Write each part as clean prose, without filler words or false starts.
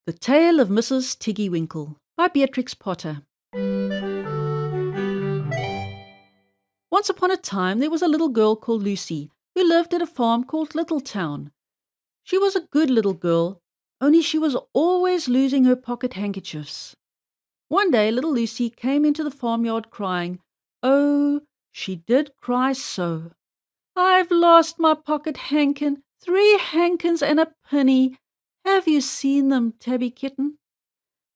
The Tale of Mrs Tiggy-winkle by Beatrix Potter. Once upon a time there was a little girl called Lucie who lived at a farm called Little Town. She was a good little girl, only she was always losing her pocket handkerchiefs. One day little Lucie came into the farmyard crying. Oh, she did cry so. "I've lost my pocket hankin, 3 hankins and a penny. Have you seen them, Tabby Kitten?"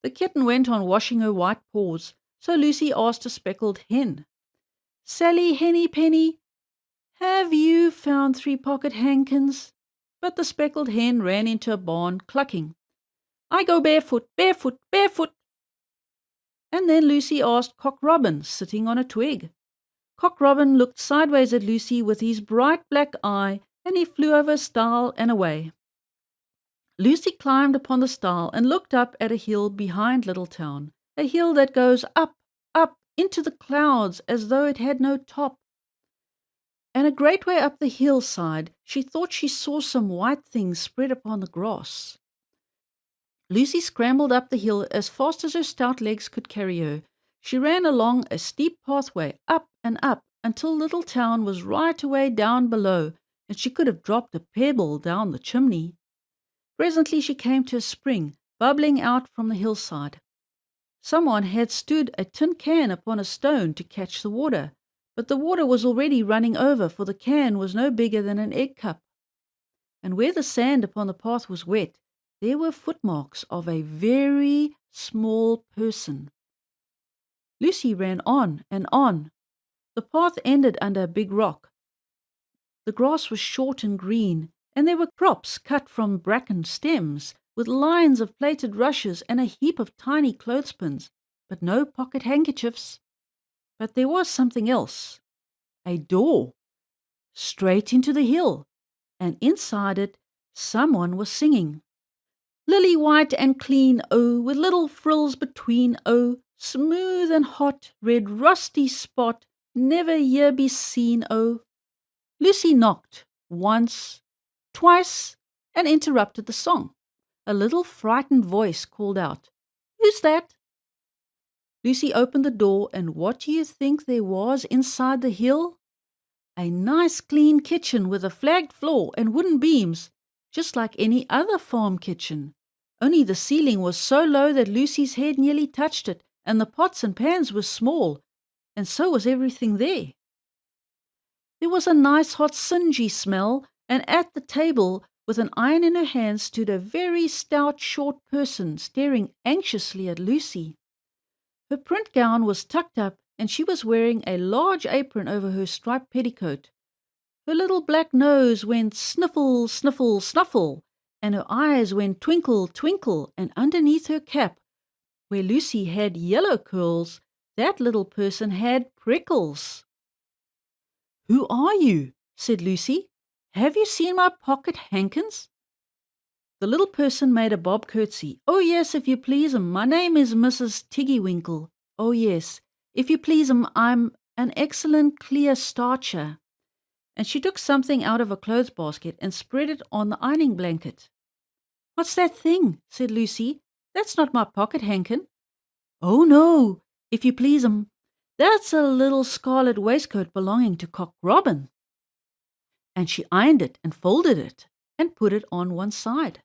The kitten went on washing her white paws, so Lucie asked a speckled hen, "Sally Henny-penny, have you found 3 pocket hankins?" But the speckled hen ran into a barn clucking, "I go barefoot, barefoot, barefoot." And then Lucie asked Cock Robin, sitting on a twig. Cock Robin looked sideways at Lucie with his bright black eye, and he flew over a stile and away. Lucie climbed upon the stile and looked up at a hill behind Little Town, a hill that goes up, up into the clouds as though it had no top. And a great way up the hillside she thought she saw some white things spread upon the grass. Lucie scrambled up the hill as fast as her stout legs could carry her. She ran along a steep pathway, up and up, until Little Town was right away down below, and she could have dropped a pebble down the chimney. Presently she came to a spring, bubbling out from the hillside. Someone had stood a tin can upon a stone to catch the water, but the water was already running over, for the can was no bigger than an egg cup. And where the sand upon the path was wet, there were footmarks of a very small person. Lucie ran on and on. The path ended under a big rock. The grass was short and green, and there were crops cut from bracken stems, with lines of plaited rushes and a heap of tiny clothespins, but no pocket handkerchiefs. But there was something else, a door, straight into the hill, and inside it someone was singing. "Lily white and clean, oh, with little frills between, oh, smooth and hot, red rusty spot, never here be seen, oh." Lucie knocked once, twice, and interrupted the song. A little frightened voice called out, "Who's that?" Lucie opened the door, and what do you think there was inside the hill? A nice clean kitchen with a flagged floor and wooden beams, just like any other farm kitchen. Only the ceiling was so low that Lucie's head nearly touched it, and the pots and pans were small, and so was everything there. There was a nice hot singy smell, and at the table, with an iron in her hand, stood a very stout short person, staring anxiously at Lucie. Her print gown was tucked up, and she was wearing a large apron over her striped petticoat. Her little black nose went sniffle, sniffle, snuffle, and her eyes went twinkle, twinkle, and underneath her cap, where Lucie had yellow curls, that little person had prickles. "Who are you?" said Lucie. "Have you seen my pocket hankins?" The little person made a bob curtsy. "Oh yes, if you please 'em, my name is Mrs Tiggy-winkle. Oh yes, if you please 'em, I'm an excellent clear starcher." And she took something out of a clothes basket and spread it on the ironing blanket. "What's that thing?" said Lucie. "That's not my pocket hankin." "Oh no, if you please 'em, that's a little scarlet waistcoat belonging to Cock Robin." And she ironed it and folded it and put it on one side.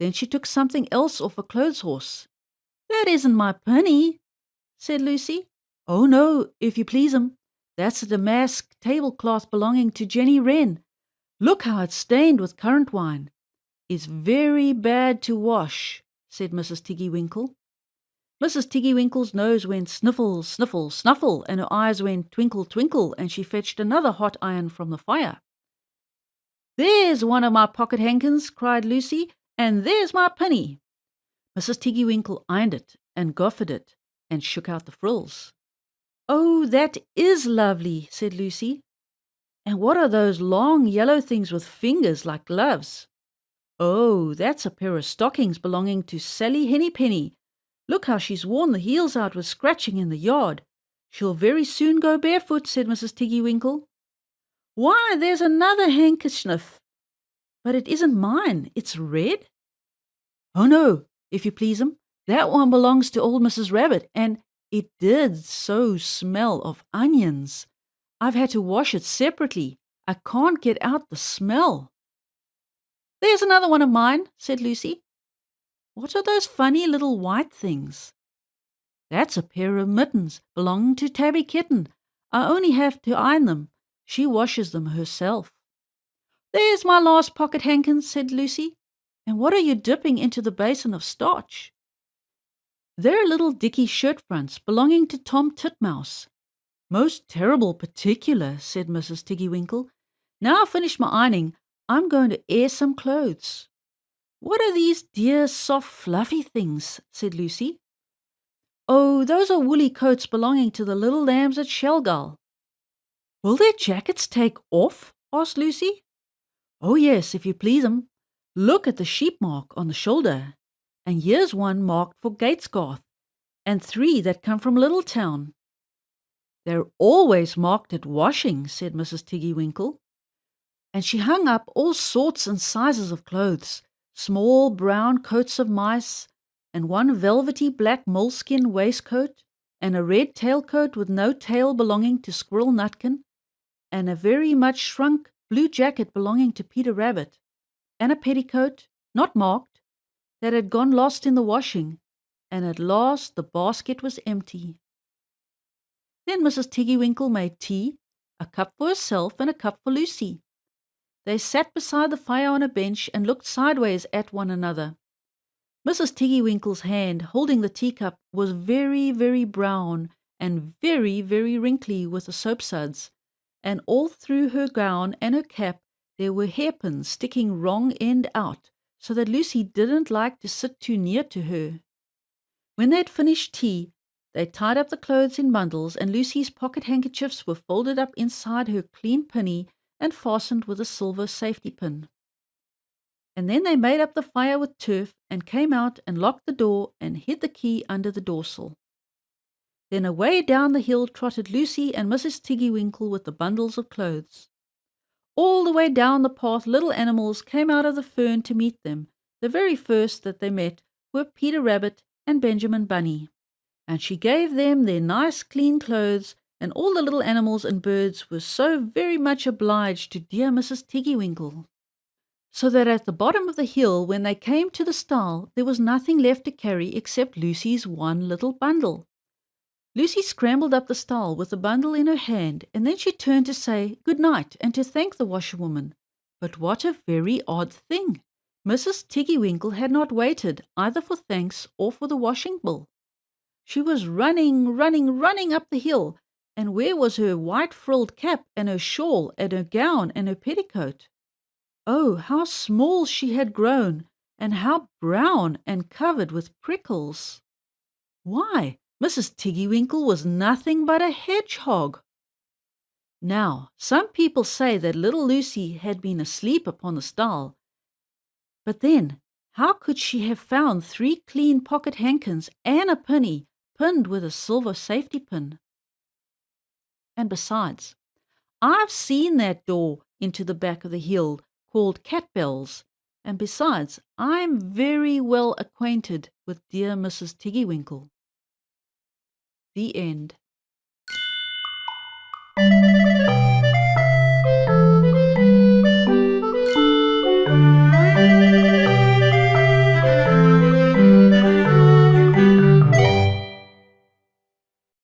Then she took something else off a clothes horse. "That isn't my penny," said Lucie. "Oh no, if you please 'em, that's a damask tablecloth belonging to Jenny Wren. Look how it's stained with currant wine. It's very bad to wash," said Mrs Tiggy-winkle. Mrs Tiggy-winkle's nose went sniffle, sniffle, snuffle, and her eyes went twinkle, twinkle, and she fetched another hot iron from the fire. "There's one of my pocket hankins," cried Lucie, "and there's my penny." Mrs Tiggy-winkle ironed it and goffered it and shook out the frills. "Oh, that is lovely," said Lucie. "And what are those long yellow things with fingers like gloves?" "Oh, that's a pair of stockings belonging to Sally Henny-penny. Look how she's worn the heels out with scratching in the yard. She'll very soon go barefoot," said Mrs Tiggy-winkle. "Why, there's another handkerchief, but it isn't mine. It's red." "Oh no, if you please 'em. That one belongs to old Mrs. Rabbit, and it did so smell of onions. I've had to wash it separately. I can't get out the smell." "There's another one of mine," said Lucie. "What are those funny little white things?" "That's a pair of mittens belonging to Tabby Kitten. I only have to iron them. She washes them herself." "There's my last pocket hankins," said Lucie. "And what are you dipping into the basin of starch?" "They're little dicky shirt fronts belonging to Tom Titmouse." "Most terrible particular," said Mrs. Tiggy-Winkle. "Now I've finished my ironing, I'm going to air some clothes." "What are these dear, soft, fluffy things?" said Lucie. "Oh, those are woolly coats belonging to the little lambs at Shelgull." "Will their jackets take off?" asked Lucie. "Oh yes, if you please 'em. Look at the sheep mark on the shoulder. And here's one marked for Gatesgarth, and 3 that come from Littletown." "They're always marked at washing," said Mrs. Tiggy-Winkle. And she hung up all sorts and sizes of clothes, small brown coats of mice, and one velvety black moleskin waistcoat, and a red tailcoat with no tail belonging to Squirrel Nutkin, and a very much shrunk blue jacket belonging to Peter Rabbit, and a petticoat, not marked, that had gone lost in the washing, and at last the basket was empty. Then Mrs. Tiggy-Winkle made tea, a cup for herself and a cup for Lucie. They sat beside the fire on a bench and looked sideways at one another. Mrs. Tiggy-Winkle's hand holding the teacup was very, very brown and very, very wrinkly with the soapsuds, and all through her gown and her cap there were hairpins sticking wrong end out, so that Lucie didn't like to sit too near to her. When they had finished tea, they tied up the clothes in bundles, and Lucie's pocket handkerchiefs were folded up inside her clean pinny and fastened with a silver safety pin. And then they made up the fire with turf and came out and locked the door and hid the key under the doorsill. Then away down the hill trotted Lucie and Mrs. Tiggy-Winkle with the bundles of clothes. All the way down the path little animals came out of the fern to meet them. The very first that they met were Peter Rabbit and Benjamin Bunny. And she gave them their nice clean clothes, and all the little animals and birds were so very much obliged to dear Mrs. Tiggy-Winkle. So that at the bottom of the hill, when they came to the stile, there was nothing left to carry except Lucie's one little bundle. Lucie scrambled up the stile with the bundle in her hand, and then she turned to say good night and to thank the washerwoman. But what a very odd thing! Mrs. Tiggy-Winkle had not waited either for thanks or for the washing bill. She was running, running, running up the hill, and where was her white frilled cap and her shawl and her gown and her petticoat? Oh, how small she had grown, and how brown and covered with prickles! Why, Mrs. Tiggy-Winkle was nothing but a hedgehog! Now, some people say that little Lucie had been asleep upon the stile, but then how could she have found 3 clean pocket hankins and a penny pinned with a silver safety pin? And besides, I've seen that door into the back of the hill called Catbell's, and besides, I'm very well acquainted with dear Mrs. Tiggy-Winkle. The end.